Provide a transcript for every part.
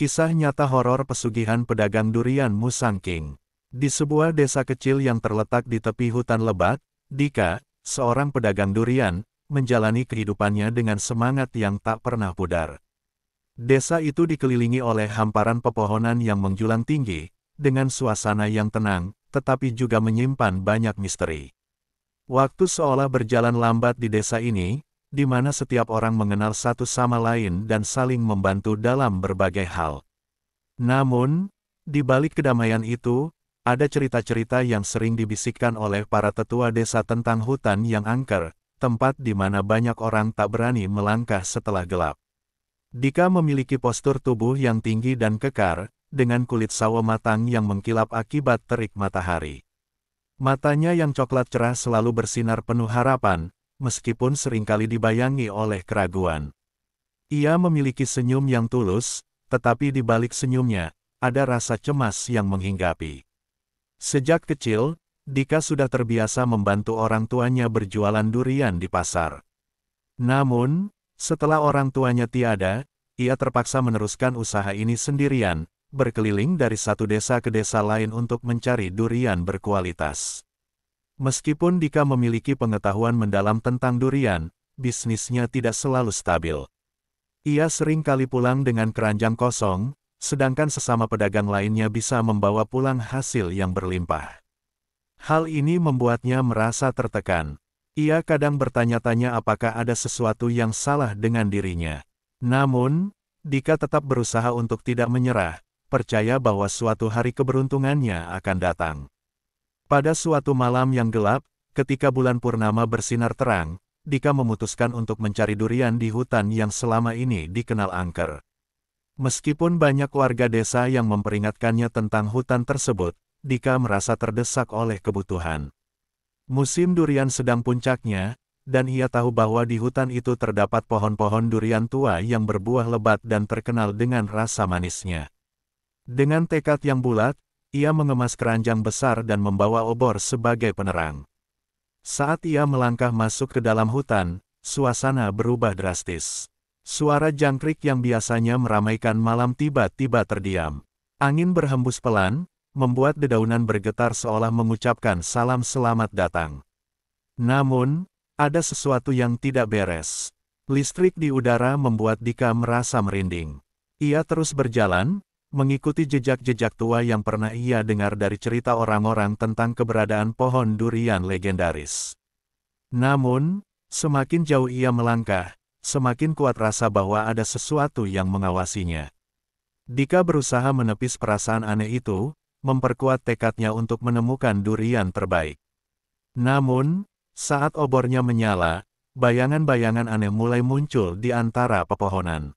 Kisah nyata horor pesugihan pedagang durian Musangking. Di sebuah desa kecil yang terletak di tepi hutan lebat, Dika, seorang pedagang durian, menjalani kehidupannya dengan semangat yang tak pernah pudar. Desa itu dikelilingi oleh hamparan pepohonan yang menjulang tinggi, dengan suasana yang tenang, tetapi juga menyimpan banyak misteri. Waktu seolah berjalan lambat di desa ini, di mana setiap orang mengenal satu sama lain dan saling membantu dalam berbagai hal. Namun, di balik kedamaian itu, ada cerita-cerita yang sering dibisikkan oleh para tetua desa tentang hutan yang angker, tempat di mana banyak orang tak berani melangkah setelah gelap. Dika memiliki postur tubuh yang tinggi dan kekar, dengan kulit sawo matang yang mengkilap akibat terik matahari. Matanya yang coklat cerah selalu bersinar penuh harapan, meskipun seringkali dibayangi oleh keraguan. Ia memiliki senyum yang tulus, tetapi di balik senyumnya, ada rasa cemas yang menghinggapi. Sejak kecil, Dika sudah terbiasa membantu orang tuanya berjualan durian di pasar. Namun, setelah orang tuanya tiada, ia terpaksa meneruskan usaha ini sendirian, berkeliling dari satu desa ke desa lain untuk mencari durian berkualitas. Meskipun Dika memiliki pengetahuan mendalam tentang durian, bisnisnya tidak selalu stabil. Ia sering kali pulang dengan keranjang kosong, sedangkan sesama pedagang lainnya bisa membawa pulang hasil yang berlimpah. Hal ini membuatnya merasa tertekan. Ia kadang bertanya-tanya apakah ada sesuatu yang salah dengan dirinya. Namun, Dika tetap berusaha untuk tidak menyerah, percaya bahwa suatu hari keberuntungannya akan datang. Pada suatu malam yang gelap, ketika bulan purnama bersinar terang, Dika memutuskan untuk mencari durian di hutan yang selama ini dikenal angker. Meskipun banyak warga desa yang memperingatkannya tentang hutan tersebut, Dika merasa terdesak oleh kebutuhan. Musim durian sedang puncaknya, dan ia tahu bahwa di hutan itu terdapat pohon-pohon durian tua yang berbuah lebat dan terkenal dengan rasa manisnya. Dengan tekad yang bulat, ia mengemas keranjang besar dan membawa obor sebagai penerang. Saat ia melangkah masuk ke dalam hutan, suasana berubah drastis. Suara jangkrik yang biasanya meramaikan malam tiba-tiba terdiam. Angin berhembus pelan, membuat dedaunan bergetar seolah mengucapkan salam selamat datang. Namun, ada sesuatu yang tidak beres. Listrik di udara membuat Dika merasa merinding. Ia terus berjalan, mengikuti jejak-jejak tua yang pernah ia dengar dari cerita orang-orang tentang keberadaan pohon durian legendaris. Namun, semakin jauh ia melangkah, semakin kuat rasa bahwa ada sesuatu yang mengawasinya. Dika berusaha menepis perasaan aneh itu, memperkuat tekadnya untuk menemukan durian terbaik. Namun, saat obornya menyala, bayangan-bayangan aneh mulai muncul di antara pepohonan.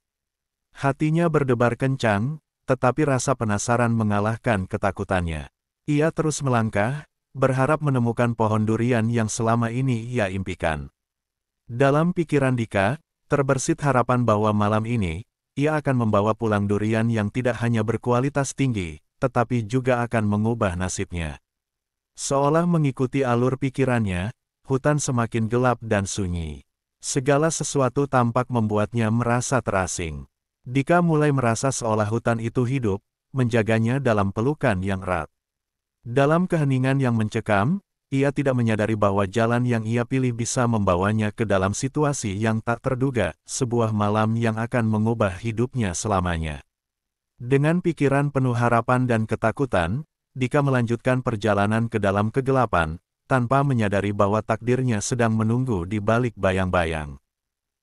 Hatinya berdebar kencang, tetapi rasa penasaran mengalahkan ketakutannya. Ia terus melangkah, berharap menemukan pohon durian yang selama ini ia impikan. Dalam pikiran Dika, terbersit harapan bahwa malam ini, ia akan membawa pulang durian yang tidak hanya berkualitas tinggi, tetapi juga akan mengubah nasibnya. Seolah mengikuti alur pikirannya, hutan semakin gelap dan sunyi. Segala sesuatu tampak membuatnya merasa terasing. Dika mulai merasa seolah hutan itu hidup, menjaganya dalam pelukan yang erat. Dalam keheningan yang mencekam, ia tidak menyadari bahwa jalan yang ia pilih bisa membawanya ke dalam situasi yang tak terduga, sebuah malam yang akan mengubah hidupnya selamanya. Dengan pikiran penuh harapan dan ketakutan, Dika melanjutkan perjalanan ke dalam kegelapan, tanpa menyadari bahwa takdirnya sedang menunggu di balik bayang-bayang.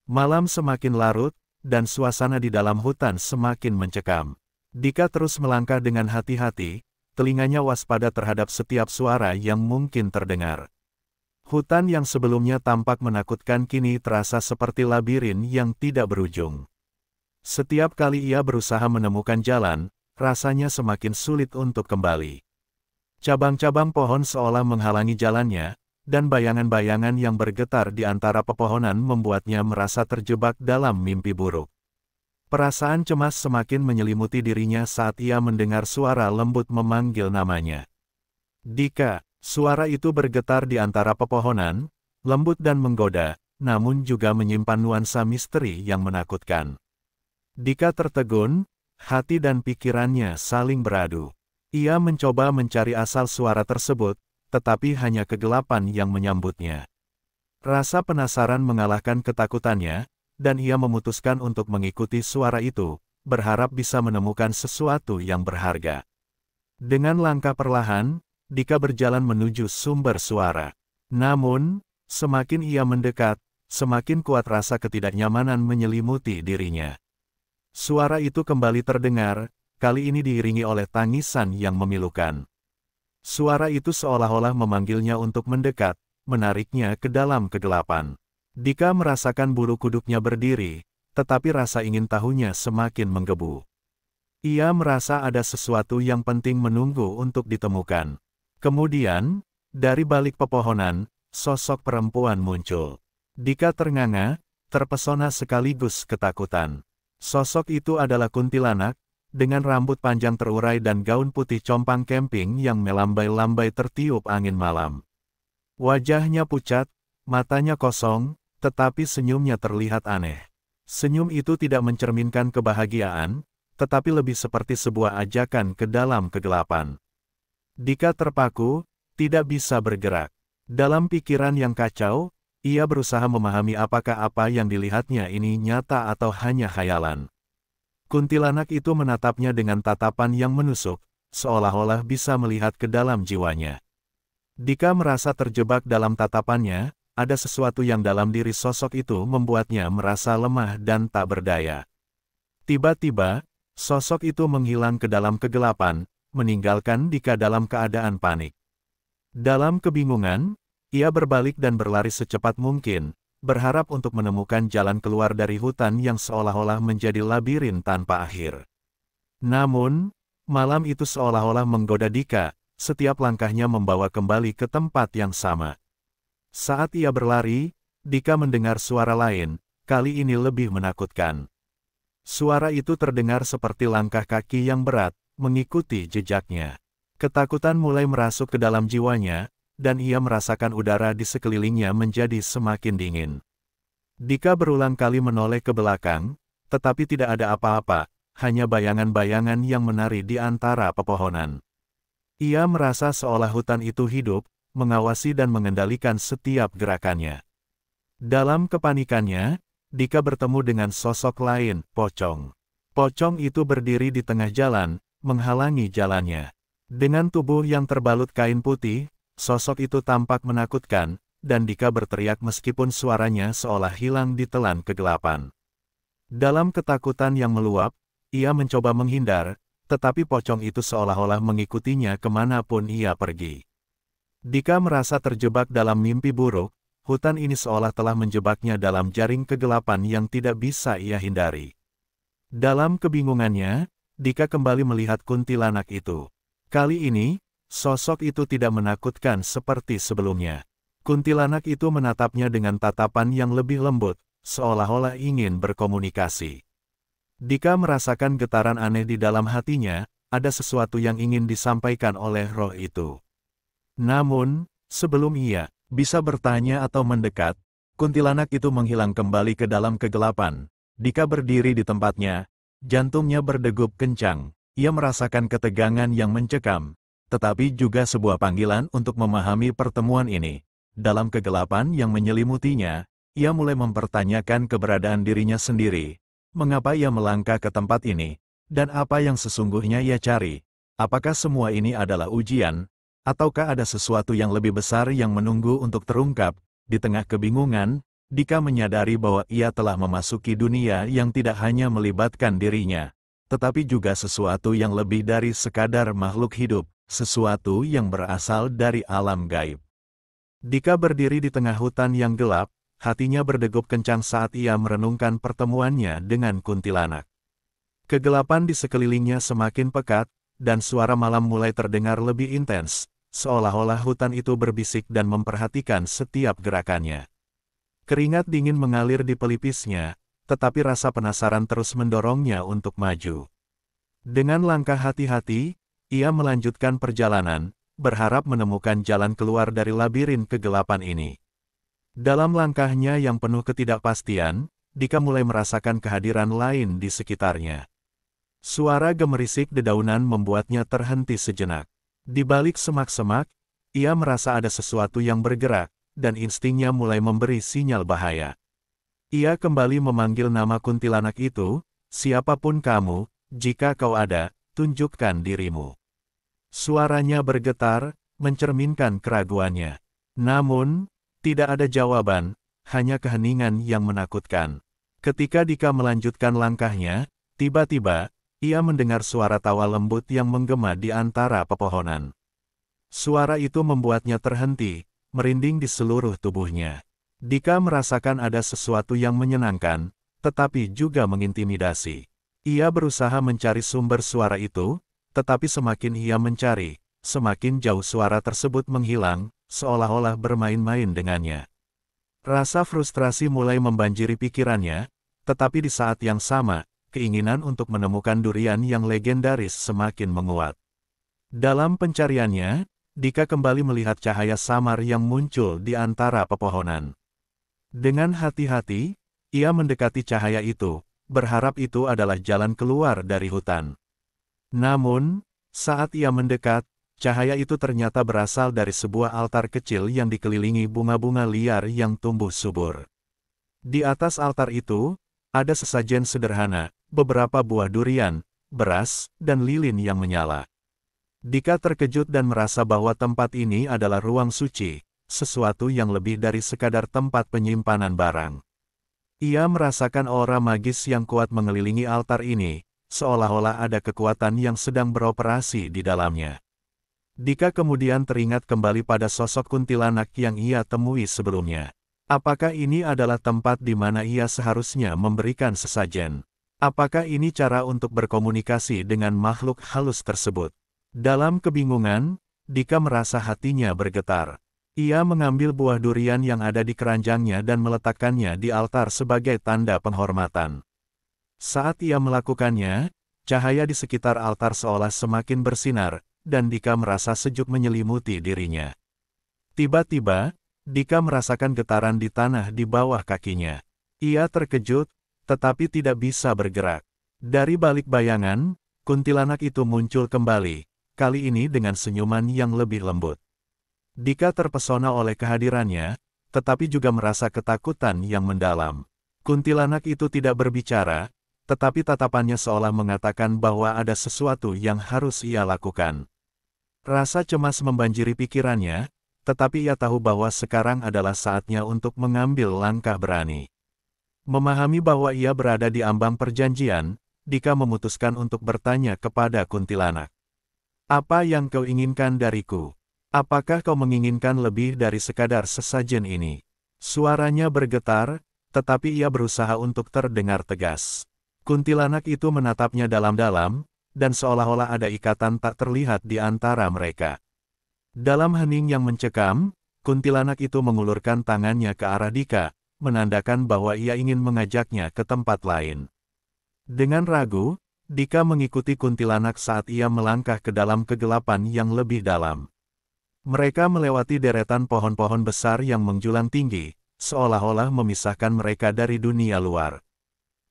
Malam semakin larut, dan suasana di dalam hutan semakin mencekam. Dika terus melangkah dengan hati-hati, telinganya waspada terhadap setiap suara yang mungkin terdengar. Hutan yang sebelumnya tampak menakutkan kini terasa seperti labirin yang tidak berujung. Setiap kali ia berusaha menemukan jalan, rasanya semakin sulit untuk kembali. Cabang-cabang pohon seolah menghalangi jalannya, dan bayangan-bayangan yang bergetar di antara pepohonan membuatnya merasa terjebak dalam mimpi buruk. Perasaan cemas semakin menyelimuti dirinya saat ia mendengar suara lembut memanggil namanya. Dika, suara itu bergetar di antara pepohonan, lembut dan menggoda, namun juga menyimpan nuansa misteri yang menakutkan. Dika tertegun, Hati dan pikirannya saling beradu. Ia mencoba mencari asal suara tersebut, tetapi hanya kegelapan yang menyambutnya. Rasa penasaran mengalahkan ketakutannya, dan ia memutuskan untuk mengikuti suara itu, berharap bisa menemukan sesuatu yang berharga. Dengan langkah perlahan, Dika berjalan menuju sumber suara. Namun, semakin ia mendekat, semakin kuat rasa ketidaknyamanan menyelimuti dirinya. Suara itu kembali terdengar, kali ini diiringi oleh tangisan yang memilukan. Suara itu seolah-olah memanggilnya untuk mendekat, menariknya ke dalam kegelapan. Dika merasakan bulu kuduknya berdiri, tetapi rasa ingin tahunya semakin menggebu. Ia merasa ada sesuatu yang penting menunggu untuk ditemukan. Kemudian, dari balik pepohonan, sosok perempuan muncul. Dika ternganga, terpesona sekaligus ketakutan. Sosok itu adalah kuntilanak, dengan rambut panjang terurai dan gaun putih compang camping yang melambai-lambai tertiup angin malam. Wajahnya pucat, matanya kosong, tetapi senyumnya terlihat aneh. Senyum itu tidak mencerminkan kebahagiaan, tetapi lebih seperti sebuah ajakan ke dalam kegelapan. Dika terpaku, tidak bisa bergerak. Dalam pikiran yang kacau, ia berusaha memahami apakah apa yang dilihatnya ini nyata atau hanya khayalan. Kuntilanak itu menatapnya dengan tatapan yang menusuk, seolah-olah bisa melihat ke dalam jiwanya. Dika merasa terjebak dalam tatapannya, ada sesuatu yang dalam diri sosok itu membuatnya merasa lemah dan tak berdaya. Tiba-tiba, sosok itu menghilang ke dalam kegelapan, meninggalkan Dika dalam keadaan panik. Dalam kebingungan, ia berbalik dan berlari secepat mungkin, berharap untuk menemukan jalan keluar dari hutan yang seolah-olah menjadi labirin tanpa akhir. Namun, malam itu seolah-olah menggoda Dika, setiap langkahnya membawa kembali ke tempat yang sama. Saat ia berlari, Dika mendengar suara lain, kali ini lebih menakutkan. Suara itu terdengar seperti langkah kaki yang berat, mengikuti jejaknya. Ketakutan mulai merasuk ke dalam jiwanya, dan ia merasakan udara di sekelilingnya menjadi semakin dingin. Dika berulang kali menoleh ke belakang, tetapi tidak ada apa-apa, hanya bayangan-bayangan yang menari di antara pepohonan. Ia merasa seolah hutan itu hidup, mengawasi dan mengendalikan setiap gerakannya. Dalam kepanikannya, Dika bertemu dengan sosok lain, Pocong. Pocong itu berdiri di tengah jalan, menghalangi jalannya. Dengan tubuh yang terbalut kain putih, sosok itu tampak menakutkan, dan Dika berteriak meskipun suaranya seolah hilang ditelan kegelapan. Dalam ketakutan yang meluap, ia mencoba menghindar, tetapi pocong itu seolah-olah mengikutinya kemanapun ia pergi. Dika merasa terjebak dalam mimpi buruk, hutan ini seolah telah menjebaknya dalam jaring kegelapan yang tidak bisa ia hindari. Dalam kebingungannya, Dika kembali melihat kuntilanak itu. Kali ini, sosok itu tidak menakutkan seperti sebelumnya. Kuntilanak itu menatapnya dengan tatapan yang lebih lembut, seolah-olah ingin berkomunikasi. Dika merasakan getaran aneh di dalam hatinya, ada sesuatu yang ingin disampaikan oleh roh itu. Namun, sebelum ia bisa bertanya atau mendekat, kuntilanak itu menghilang kembali ke dalam kegelapan. Dika berdiri di tempatnya, jantungnya berdegup kencang, ia merasakan ketegangan yang mencekam, tetapi juga sebuah panggilan untuk memahami pertemuan ini. Dalam kegelapan yang menyelimutinya, ia mulai mempertanyakan keberadaan dirinya sendiri. Mengapa ia melangkah ke tempat ini? Dan apa yang sesungguhnya ia cari? Apakah semua ini adalah ujian? Ataukah ada sesuatu yang lebih besar yang menunggu untuk terungkap? Di tengah kebingungan, Dika menyadari bahwa ia telah memasuki dunia yang tidak hanya melibatkan dirinya, tetapi juga sesuatu yang lebih dari sekadar makhluk hidup, sesuatu yang berasal dari alam gaib. Dika berdiri di tengah hutan yang gelap, hatinya berdegup kencang saat ia merenungkan pertemuannya dengan kuntilanak. Kegelapan di sekelilingnya semakin pekat, dan suara malam mulai terdengar lebih intens, seolah-olah hutan itu berbisik dan memperhatikan setiap gerakannya. Keringat dingin mengalir di pelipisnya, tetapi rasa penasaran terus mendorongnya untuk maju. Dengan langkah hati-hati, ia melanjutkan perjalanan, berharap menemukan jalan keluar dari labirin kegelapan ini. Dalam langkahnya yang penuh ketidakpastian, Dika mulai merasakan kehadiran lain di sekitarnya. Suara gemerisik dedaunan membuatnya terhenti sejenak. Di balik semak-semak, ia merasa ada sesuatu yang bergerak, dan instingnya mulai memberi sinyal bahaya. Ia kembali memanggil nama kuntilanak itu, "Siapapun kamu, jika kau ada, tunjukkan dirimu." Suaranya bergetar, mencerminkan keraguannya. Namun, tidak ada jawaban, hanya keheningan yang menakutkan. Ketika Dika melanjutkan langkahnya, tiba-tiba, ia mendengar suara tawa lembut yang menggema di antara pepohonan. Suara itu membuatnya terhenti, merinding di seluruh tubuhnya. Dika merasakan ada sesuatu yang menyenangkan, tetapi juga mengintimidasi. Ia berusaha mencari sumber suara itu, tetapi semakin ia mencari, semakin jauh suara tersebut menghilang, seolah-olah bermain-main dengannya. Rasa frustrasi mulai membanjiri pikirannya, tetapi di saat yang sama, keinginan untuk menemukan durian yang legendaris semakin menguat. Dalam pencariannya, Dika kembali melihat cahaya samar yang muncul di antara pepohonan. Dengan hati-hati, ia mendekati cahaya itu, berharap itu adalah jalan keluar dari hutan. Namun, saat ia mendekat, cahaya itu ternyata berasal dari sebuah altar kecil yang dikelilingi bunga-bunga liar yang tumbuh subur. Di atas altar itu, ada sesajen sederhana, beberapa buah durian, beras, dan lilin yang menyala. Dika terkejut dan merasa bahwa tempat ini adalah ruang suci, sesuatu yang lebih dari sekadar tempat penyimpanan barang. Ia merasakan aura magis yang kuat mengelilingi altar ini, seolah-olah ada kekuatan yang sedang beroperasi di dalamnya. Dika kemudian teringat kembali pada sosok kuntilanak yang ia temui sebelumnya. Apakah ini adalah tempat di mana ia seharusnya memberikan sesajen? Apakah ini cara untuk berkomunikasi dengan makhluk halus tersebut? Dalam kebingungan, Dika merasa hatinya bergetar. Ia mengambil buah durian yang ada di keranjangnya dan meletakkannya di altar sebagai tanda penghormatan. Saat ia melakukannya, cahaya di sekitar altar seolah semakin bersinar, dan Dika merasa sejuk menyelimuti dirinya. Tiba-tiba, Dika merasakan getaran di tanah di bawah kakinya. Ia terkejut, tetapi tidak bisa bergerak. Dari balik bayangan, kuntilanak itu muncul kembali, kali ini dengan senyuman yang lebih lembut. Dika terpesona oleh kehadirannya, tetapi juga merasa ketakutan yang mendalam. Kuntilanak itu tidak berbicara, tetapi tatapannya seolah mengatakan bahwa ada sesuatu yang harus ia lakukan. Rasa cemas membanjiri pikirannya, tetapi ia tahu bahwa sekarang adalah saatnya untuk mengambil langkah berani. Memahami bahwa ia berada di ambang perjanjian, Dika memutuskan untuk bertanya kepada kuntilanak. "Apa yang kau inginkan dariku? Apakah kau menginginkan lebih dari sekadar sesajen ini?" Suaranya bergetar, tetapi ia berusaha untuk terdengar tegas. Kuntilanak itu menatapnya dalam-dalam, dan seolah-olah ada ikatan tak terlihat di antara mereka. Dalam hening yang mencekam, kuntilanak itu mengulurkan tangannya ke arah Dika, menandakan bahwa ia ingin mengajaknya ke tempat lain. Dengan ragu, Dika mengikuti kuntilanak saat ia melangkah ke dalam kegelapan yang lebih dalam. Mereka melewati deretan pohon-pohon besar yang menjulang tinggi, seolah-olah memisahkan mereka dari dunia luar.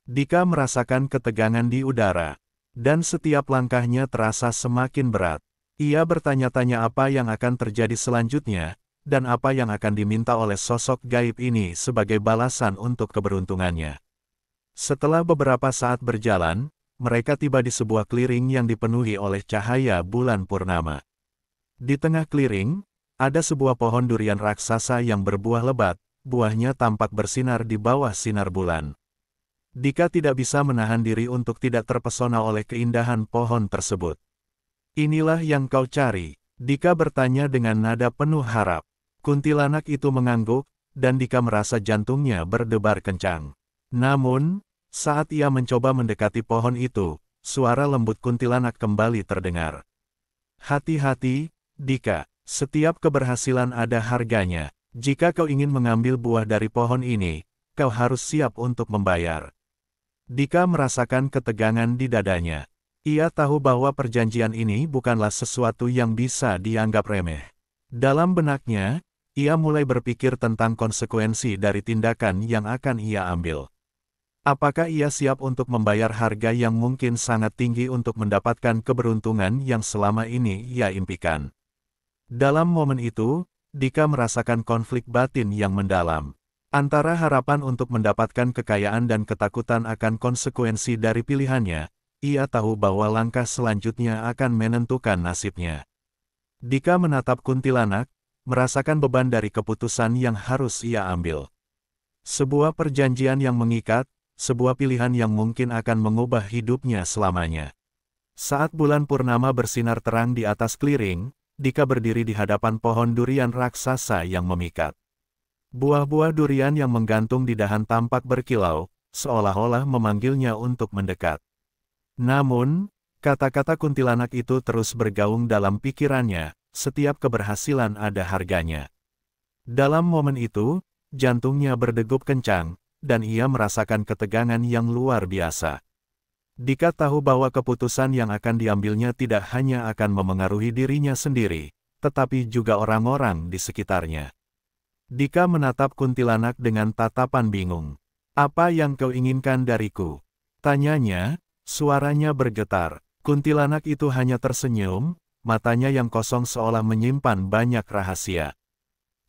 Dika merasakan ketegangan di udara, dan setiap langkahnya terasa semakin berat. Ia bertanya-tanya apa yang akan terjadi selanjutnya, dan apa yang akan diminta oleh sosok gaib ini sebagai balasan untuk keberuntungannya. Setelah beberapa saat berjalan, mereka tiba di sebuah clearing yang dipenuhi oleh cahaya bulan purnama. Di tengah clearing, ada sebuah pohon durian raksasa yang berbuah lebat, buahnya tampak bersinar di bawah sinar bulan. Dika tidak bisa menahan diri untuk tidak terpesona oleh keindahan pohon tersebut. "Inilah yang kau cari?" Dika bertanya dengan nada penuh harap. Kuntilanak itu mengangguk, dan Dika merasa jantungnya berdebar kencang. Namun, saat ia mencoba mendekati pohon itu, suara lembut kuntilanak kembali terdengar. "Hati-hati, Dika, setiap keberhasilan ada harganya. Jika kau ingin mengambil buah dari pohon ini, kau harus siap untuk membayar." Dika merasakan ketegangan di dadanya. Ia tahu bahwa perjanjian ini bukanlah sesuatu yang bisa dianggap remeh. Dalam benaknya, ia mulai berpikir tentang konsekuensi dari tindakan yang akan ia ambil. Apakah ia siap untuk membayar harga yang mungkin sangat tinggi untuk mendapatkan keberuntungan yang selama ini ia impikan? Dalam momen itu, Dika merasakan konflik batin yang mendalam. Antara harapan untuk mendapatkan kekayaan dan ketakutan akan konsekuensi dari pilihannya, ia tahu bahwa langkah selanjutnya akan menentukan nasibnya. Dika menatap kuntilanak, merasakan beban dari keputusan yang harus ia ambil. Sebuah perjanjian yang mengikat, sebuah pilihan yang mungkin akan mengubah hidupnya selamanya. Saat bulan purnama bersinar terang di atas clearing, Dika berdiri di hadapan pohon durian raksasa yang memikat. Buah-buah durian yang menggantung di dahan tampak berkilau, seolah-olah memanggilnya untuk mendekat. Namun, kata-kata kuntilanak itu terus bergaung dalam pikirannya, setiap keberhasilan ada harganya. Dalam momen itu, jantungnya berdegup kencang, dan ia merasakan ketegangan yang luar biasa. Dika tahu bahwa keputusan yang akan diambilnya tidak hanya akan memengaruhi dirinya sendiri, tetapi juga orang-orang di sekitarnya. Dika menatap kuntilanak dengan tatapan bingung. "Apa yang kau inginkan dariku?" tanyanya, suaranya bergetar. Kuntilanak itu hanya tersenyum, matanya yang kosong seolah menyimpan banyak rahasia.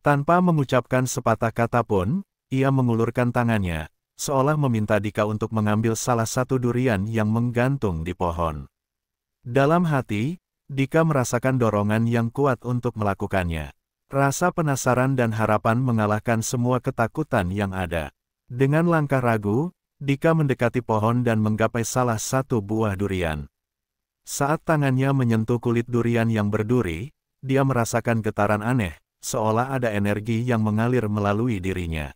Tanpa mengucapkan sepatah kata pun, ia mengulurkan tangannya, seolah meminta Dika untuk mengambil salah satu durian yang menggantung di pohon. Dalam hati, Dika merasakan dorongan yang kuat untuk melakukannya. Rasa penasaran dan harapan mengalahkan semua ketakutan yang ada. Dengan langkah ragu, Dika mendekati pohon dan menggapai salah satu buah durian. Saat tangannya menyentuh kulit durian yang berduri, dia merasakan getaran aneh, seolah ada energi yang mengalir melalui dirinya.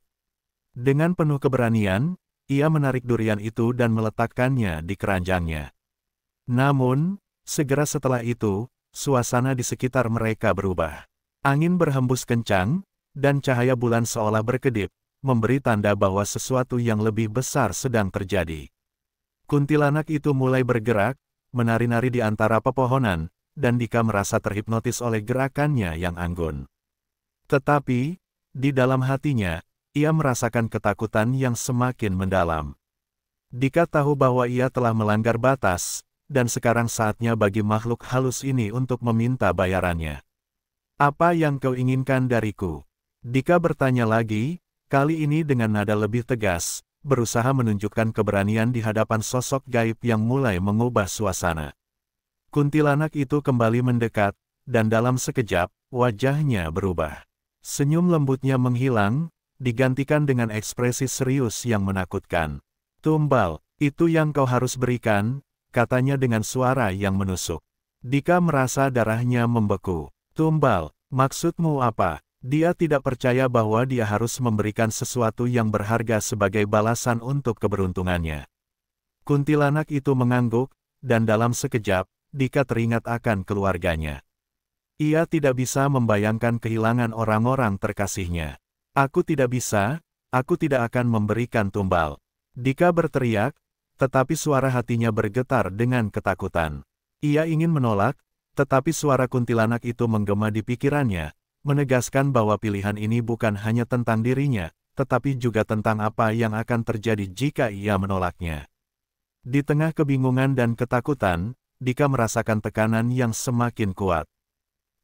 Dengan penuh keberanian, ia menarik durian itu dan meletakkannya di keranjangnya. Namun, segera setelah itu, suasana di sekitar mereka berubah. Angin berhembus kencang, dan cahaya bulan seolah berkedip, memberi tanda bahwa sesuatu yang lebih besar sedang terjadi. Kuntilanak itu mulai bergerak, menari-nari di antara pepohonan, dan Dika merasa terhipnotis oleh gerakannya yang anggun. Tetapi, di dalam hatinya, ia merasakan ketakutan yang semakin mendalam. Dika tahu bahwa ia telah melanggar batas, dan sekarang saatnya bagi makhluk halus ini untuk meminta bayarannya. "Apa yang kau inginkan dariku?" Dika bertanya lagi, kali ini dengan nada lebih tegas, berusaha menunjukkan keberanian di hadapan sosok gaib yang mulai mengubah suasana. Kuntilanak itu kembali mendekat, dan dalam sekejap, wajahnya berubah. Senyum lembutnya menghilang, digantikan dengan ekspresi serius yang menakutkan. "Tumbal, itu yang kau harus berikan," katanya dengan suara yang menusuk. Dika merasa darahnya membeku. "Tumbal, maksudmu apa?" Dia tidak percaya bahwa dia harus memberikan sesuatu yang berharga sebagai balasan untuk keberuntungannya. Kuntilanak itu mengangguk, dan dalam sekejap, Dika teringat akan keluarganya. Ia tidak bisa membayangkan kehilangan orang-orang terkasihnya. "Aku tidak bisa, aku tidak akan memberikan tumbal." Dika berteriak, tetapi suara hatinya bergetar dengan ketakutan. Ia ingin menolak, tetapi suara kuntilanak itu menggema di pikirannya, menegaskan bahwa pilihan ini bukan hanya tentang dirinya, tetapi juga tentang apa yang akan terjadi jika ia menolaknya. Di tengah kebingungan dan ketakutan, Dika merasakan tekanan yang semakin kuat.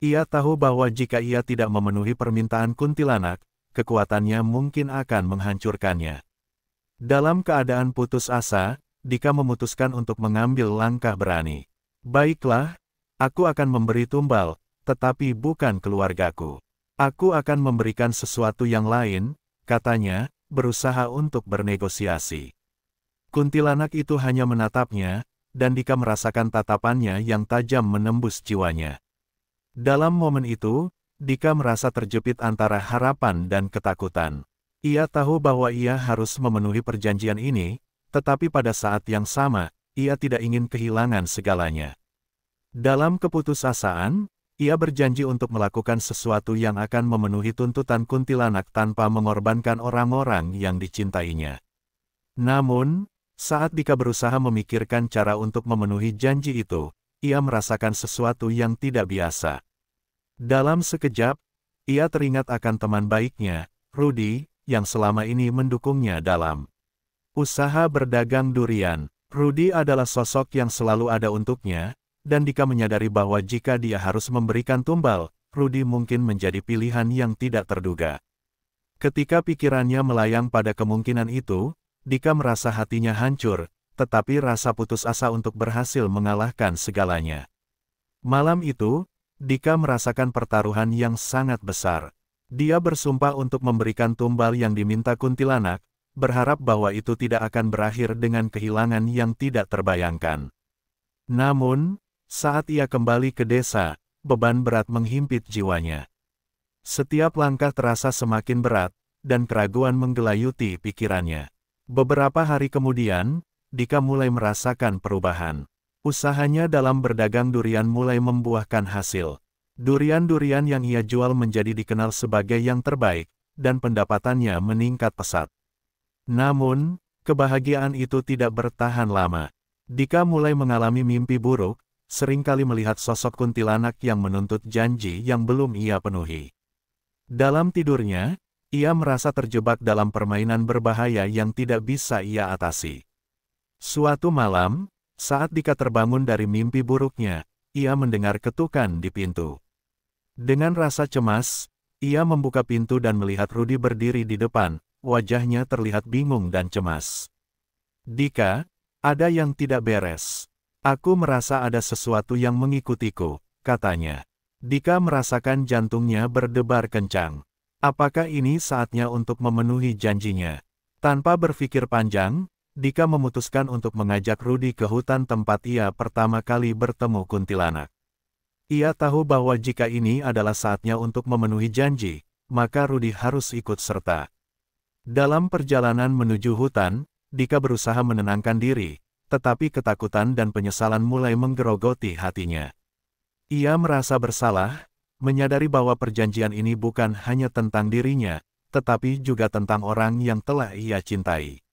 Ia tahu bahwa jika ia tidak memenuhi permintaan kuntilanak, kekuatannya mungkin akan menghancurkannya. Dalam keadaan putus asa, Dika memutuskan untuk mengambil langkah berani. "Baiklah, aku akan memberi tumbal, tetapi bukan keluargaku. Aku akan memberikan sesuatu yang lain," katanya, berusaha untuk bernegosiasi. Kuntilanak itu hanya menatapnya, dan Dika merasakan tatapannya yang tajam menembus jiwanya. Dalam momen itu, Dika merasa terjepit antara harapan dan ketakutan. Ia tahu bahwa ia harus memenuhi perjanjian ini, tetapi pada saat yang sama, ia tidak ingin kehilangan segalanya. Dalam keputusasaan, ia berjanji untuk melakukan sesuatu yang akan memenuhi tuntutan kuntilanak tanpa mengorbankan orang-orang yang dicintainya. Namun, saat Dika berusaha memikirkan cara untuk memenuhi janji itu, ia merasakan sesuatu yang tidak biasa. Dalam sekejap, ia teringat akan teman baiknya, Rudy, yang selama ini mendukungnya dalam Usaha berdagang durian. Rudy adalah sosok yang selalu ada untuknya, dan Dika menyadari bahwa jika dia harus memberikan tumbal, Rudy mungkin menjadi pilihan yang tidak terduga. Ketika pikirannya melayang pada kemungkinan itu, Dika merasa hatinya hancur, tetapi rasa putus asa untuk berhasil mengalahkan segalanya. Malam itu, Dika merasakan pertaruhan yang sangat besar. Dia bersumpah untuk memberikan tumbal yang diminta kuntilanak, berharap bahwa itu tidak akan berakhir dengan kehilangan yang tidak terbayangkan. Namun, saat ia kembali ke desa, beban berat menghimpit jiwanya. Setiap langkah terasa semakin berat, dan keraguan menggelayuti pikirannya. Beberapa hari kemudian, Dika mulai merasakan perubahan. Usahanya dalam berdagang durian mulai membuahkan hasil. Durian-durian yang ia jual menjadi dikenal sebagai yang terbaik, dan pendapatannya meningkat pesat. Namun, kebahagiaan itu tidak bertahan lama. Dika mulai mengalami mimpi buruk, seringkali melihat sosok kuntilanak yang menuntut janji yang belum ia penuhi. Dalam tidurnya, ia merasa terjebak dalam permainan berbahaya yang tidak bisa ia atasi. Suatu malam, saat Dika terbangun dari mimpi buruknya, ia mendengar ketukan di pintu. Dengan rasa cemas, ia membuka pintu dan melihat Rudy berdiri di depan. Wajahnya terlihat bingung dan cemas. "Dika, ada yang tidak beres. Aku merasa ada sesuatu yang mengikutiku," katanya. Dika merasakan jantungnya berdebar kencang. Apakah ini saatnya untuk memenuhi janjinya? Tanpa berpikir panjang, Dika memutuskan untuk mengajak Rudy ke hutan tempat ia pertama kali bertemu kuntilanak. Ia tahu bahwa jika ini adalah saatnya untuk memenuhi janji, maka Rudy harus ikut serta. Dalam perjalanan menuju hutan, Dika berusaha menenangkan diri, tetapi ketakutan dan penyesalan mulai menggerogoti hatinya. Ia merasa bersalah, menyadari bahwa perjanjian ini bukan hanya tentang dirinya, tetapi juga tentang orang yang telah ia cintai.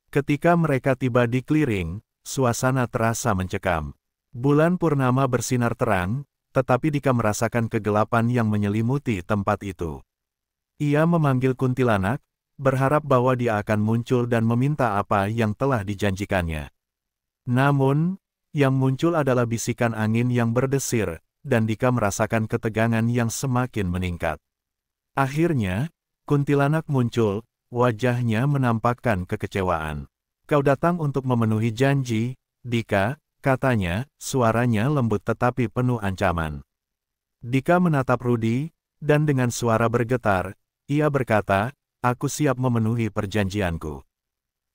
Ketika mereka tiba di clearing, suasana terasa mencekam. Bulan purnama bersinar terang, tetapi Dika merasakan kegelapan yang menyelimuti tempat itu. Ia memanggil kuntilanak, berharap bahwa dia akan muncul dan meminta apa yang telah dijanjikannya. Namun, yang muncul adalah bisikan angin yang berdesir, dan Dika merasakan ketegangan yang semakin meningkat. Akhirnya, kuntilanak muncul, wajahnya menampakkan kekecewaan. "Kau datang untuk memenuhi janji, Dika," katanya, suaranya lembut tetapi penuh ancaman. Dika menatap Rudy, dan dengan suara bergetar, ia berkata, "Aku siap memenuhi perjanjianku."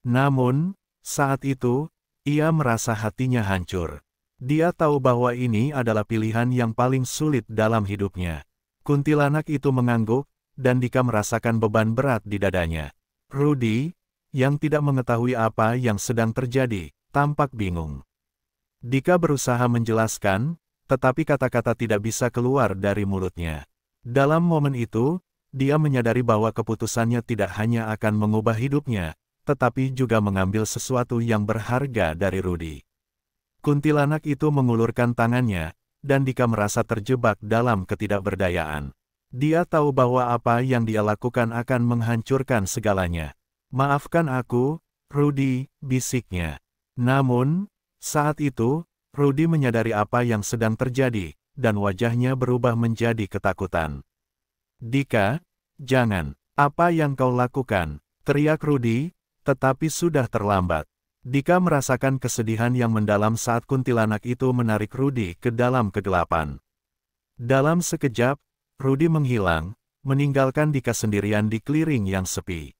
Namun, saat itu, ia merasa hatinya hancur. Dia tahu bahwa ini adalah pilihan yang paling sulit dalam hidupnya. Kuntilanak itu mengangguk, dan Dika merasakan beban berat di dadanya. Rudy, yang tidak mengetahui apa yang sedang terjadi, tampak bingung. Dika berusaha menjelaskan, tetapi kata-kata tidak bisa keluar dari mulutnya. Dalam momen itu, dia menyadari bahwa keputusannya tidak hanya akan mengubah hidupnya, tetapi juga mengambil sesuatu yang berharga dari Rudy. Kuntilanak itu mengulurkan tangannya, dan Dika merasa terjebak dalam ketidakberdayaan. Dia tahu bahwa apa yang dia lakukan akan menghancurkan segalanya. "Maafkan aku, Rudy," bisiknya. Namun, saat itu, Rudy menyadari apa yang sedang terjadi, dan wajahnya berubah menjadi ketakutan. "Dika, jangan, apa yang kau lakukan?" teriak Rudy, tetapi sudah terlambat. Dika merasakan kesedihan yang mendalam saat kuntilanak itu menarik Rudy ke dalam kegelapan. Dalam sekejap, Rudy menghilang, meninggalkan Dika sendirian di clearing yang sepi.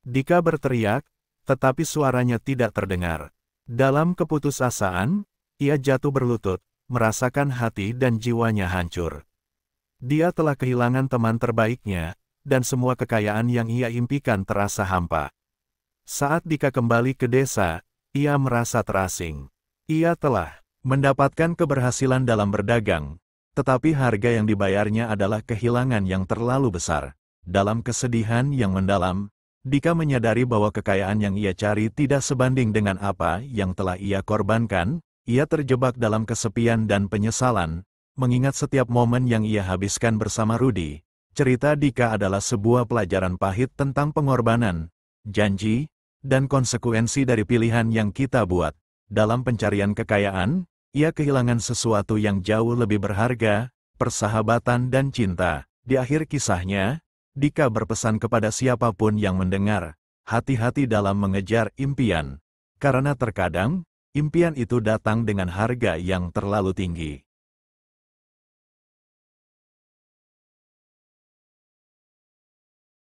Dika berteriak, tetapi suaranya tidak terdengar. Dalam keputusasaan, ia jatuh berlutut, merasakan hati dan jiwanya hancur. Dia telah kehilangan teman terbaiknya, dan semua kekayaan yang ia impikan terasa hampa. Saat Dika kembali ke desa, ia merasa terasing. Ia telah mendapatkan keberhasilan dalam berdagang, tetapi harga yang dibayarnya adalah kehilangan yang terlalu besar. Dalam kesedihan yang mendalam, Dika menyadari bahwa kekayaan yang ia cari tidak sebanding dengan apa yang telah ia korbankan. Ia terjebak dalam kesepian dan penyesalan, mengingat setiap momen yang ia habiskan bersama Rudy. Cerita Dika adalah sebuah pelajaran pahit tentang pengorbanan, janji, dan konsekuensi dari pilihan yang kita buat. Dalam pencarian kekayaan, ia kehilangan sesuatu yang jauh lebih berharga, persahabatan dan cinta. Di akhir kisahnya, Dika berpesan kepada siapapun yang mendengar, hati-hati dalam mengejar impian. Karena terkadang, impian itu datang dengan harga yang terlalu tinggi.